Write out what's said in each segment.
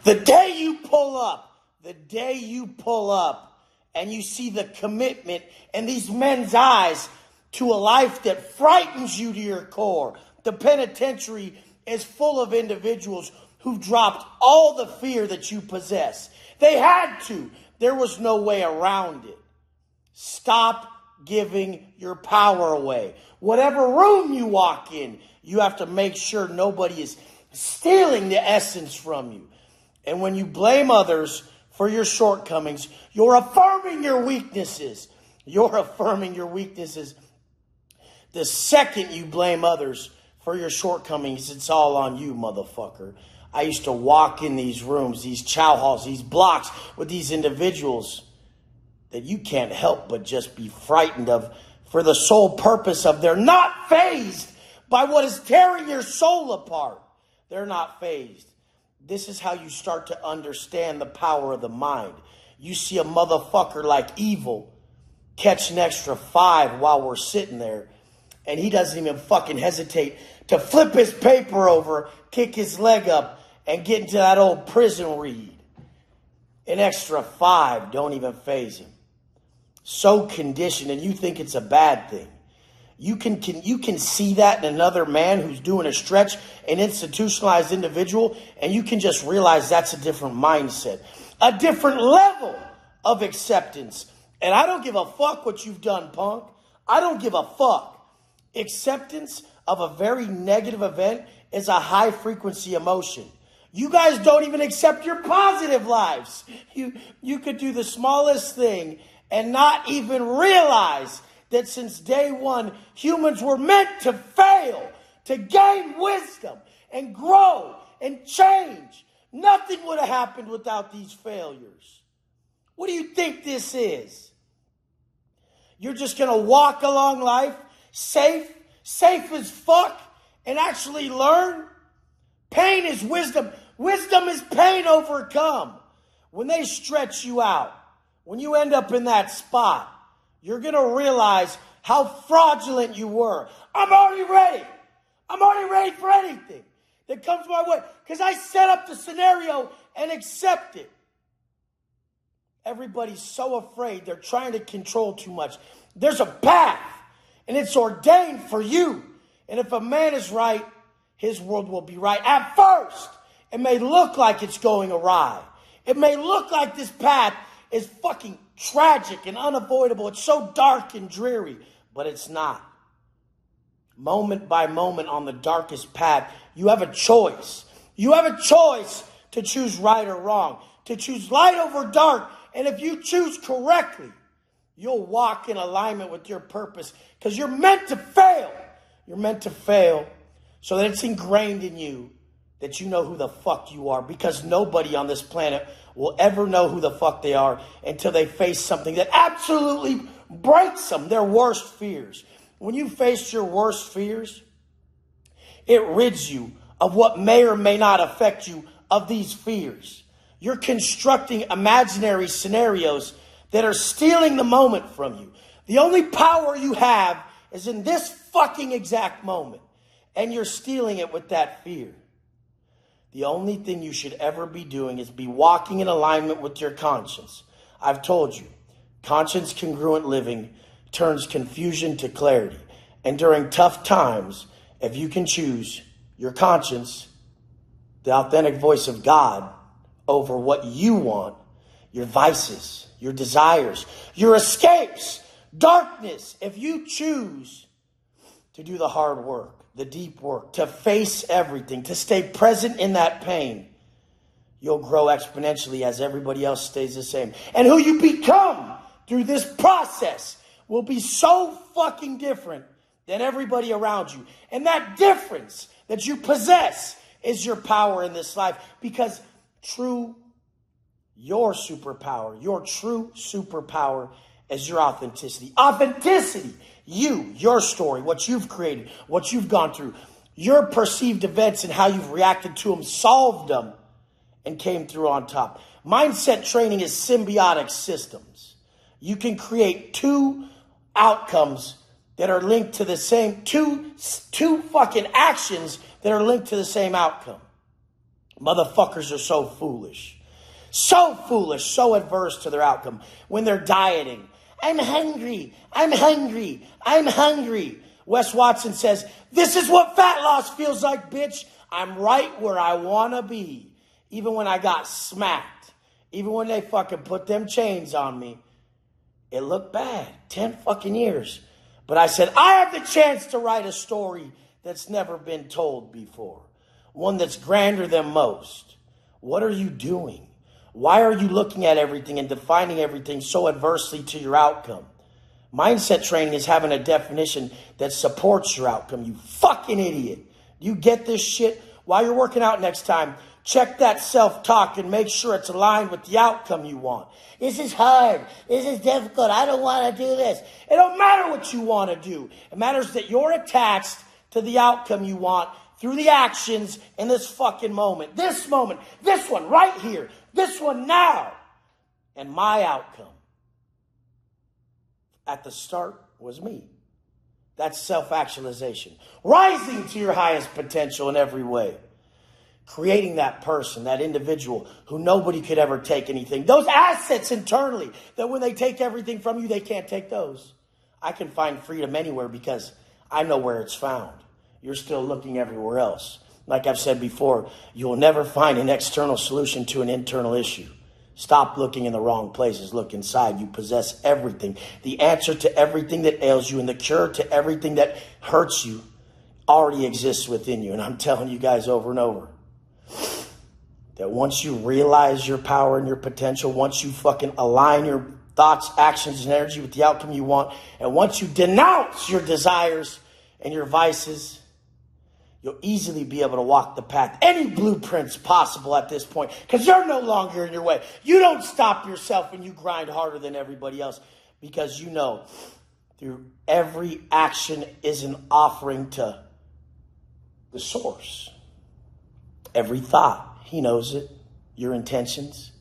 The day you pull up and you see the commitment in these men's eyes to a life that frightens you to your core. The penitentiary is full of individuals who've dropped all the fear that you possess. They had to. There was no way around it. Stop giving your power away. Whatever room you walk in, you have to make sure nobody is stealing the essence from you. And when you blame others for your shortcomings, you're affirming your weaknesses. You're affirming your weaknesses. The second you blame others for your shortcomings, it's all on you, motherfucker. I used to walk in these rooms, these chow halls, these blocks with these individuals that you can't help but just be frightened of for the sole purpose of they're not fazed by what is tearing your soul apart. They're not fazed. This is how you start to understand the power of the mind. You see a motherfucker like Evil catch an extra 5 while we're sitting there, and he doesn't even fucking hesitate to flip his paper over, kick his leg up, and get into that old prison read. An extra 5 don't even faze him. So conditioned, and you think it's a bad thing. You can see that in another man who's doing a stretch, an institutionalized individual, and you can just realize that's a different mindset, a different level of acceptance. And I don't give a fuck what you've done, punk. I don't give a fuck. Acceptance of a very negative event is a high frequency emotion. You guys don't even accept your positive lives. You could do the smallest thing and not even realize that since day one, humans were meant to fail, to gain wisdom and grow and change. Nothing would have happened without these failures. What do you think this is? You're just going to walk along life safe as fuck, and actually learn? Pain is wisdom. Wisdom is pain overcome. When they stretch you out, when you end up in that spot, you're going to realize how fraudulent you were. I'm already ready. I'm already ready for anything that comes my way because I set up the scenario and accept it. Everybody's so afraid. They're trying to control too much. There's a path, and it's ordained for you. And if a man is right, his world will be right. At first, it may look like it's going awry. It may look like this path is fucking tragic and unavoidable. It's so dark and dreary, but it's not. Moment by moment on the darkest path, you have a choice. You have a choice to choose right or wrong, to choose light over dark. And if you choose correctly, you'll walk in alignment with your purpose because you're meant to fail. You're meant to fail so that it's ingrained in you that you know who the fuck you are, because nobody on this planet will ever know who the fuck they are until they face something that absolutely breaks them, their worst fears. When you face your worst fears, it rids you of what may or may not affect you of these fears. You're constructing imaginary scenarios that are stealing the moment from you. The only power you have is in this fucking exact moment, and you're stealing it with that fear. The only thing you should ever be doing is be walking in alignment with your conscience. I've told you, conscience congruent living turns confusion to clarity. And during tough times, if you can choose your conscience, the authentic voice of God, over what you want, your vices, your desires, your escapes, darkness, if you choose to do the hard work, the deep work, to face everything, to stay present in that pain, you'll grow exponentially as everybody else stays the same. And who you become through this process will be so fucking different than everybody around you. And that difference that you possess is your power in this life, because your true superpower is your authenticity. Authenticity. Your story, what you've created, what you've gone through, your perceived events and how you've reacted to them, solved them, and came through on top. Mindset training is symbiotic systems. You can create two outcomes that are linked to the same, two fucking actions that are linked to the same outcome. Motherfuckers are so foolish. So foolish, so adverse to their outcome. When they're dieting, I'm hungry, I'm hungry, I'm hungry. Wes Watson says, this is what fat loss feels like, bitch. I'm right where I want to be. Even when I got smacked, even when they fucking put them chains on me, it looked bad. 10 fucking years. But I said, I have the chance to write a story that's never been told before. One that's grander than most. What are you doing? Why are you looking at everything and defining everything so adversely to your outcome? Mindset training is having a definition that supports your outcome, you fucking idiot. You get this shit? While you're working out next time, check that self-talk and make sure it's aligned with the outcome you want. This is hard. This is difficult. I don't want to do this. It don't matter what you want to do. It matters that you're attached to the outcome you want through the actions in this fucking moment. This moment. This one right here. This one now. And my outcome at the start was me. That's self-actualization. Rising to your highest potential in every way. Creating that person, that individual who nobody could ever take anything. Those assets internally that when they take everything from you, they can't take those. I can find freedom anywhere because I know where it's found. You're still looking everywhere else. Like I've said before, you will never find an external solution to an internal issue. Stop looking in the wrong places. Look inside. You possess everything. The answer to everything that ails you and the cure to everything that hurts you already exists within you. And I'm telling you guys over and over that once you realize your power and your potential, once you fucking align your thoughts, actions, and energy with the outcome you want, and once you denounce your desires and your vices, you'll easily be able to walk the path. Any blueprints possible at this point, because you're no longer in your way. You don't stop yourself and you grind harder than everybody else because you know through every action is an offering to the source. Every thought, he knows it. Your intentions.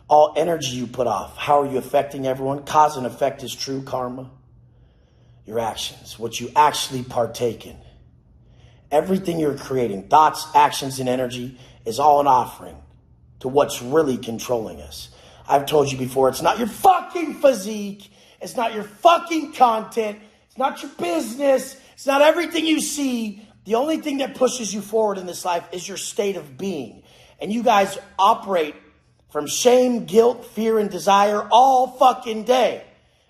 All energy you put off. How are you affecting everyone? Cause and effect is true karma. Your actions, what you actually partake in. Everything you're creating, thoughts, actions, and energy is all an offering to what's really controlling us. I've told you before, it's not your fucking physique. It's not your fucking content. It's not your business. It's not everything you see. The only thing that pushes you forward in this life is your state of being. And you guys operate from shame, guilt, fear, and desire all fucking day.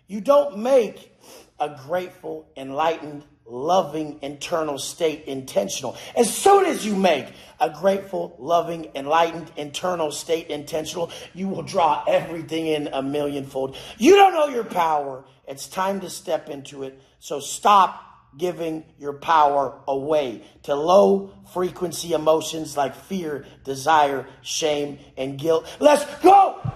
You don't make a grateful, enlightened, loving internal state intentional. As soon as you make a grateful, loving, enlightened internal state intentional, you will draw everything in a millionfold. You don't know your power. It's time to step into it. So stop giving your power away to low frequency emotions like fear, desire, shame, and guilt. Let's go!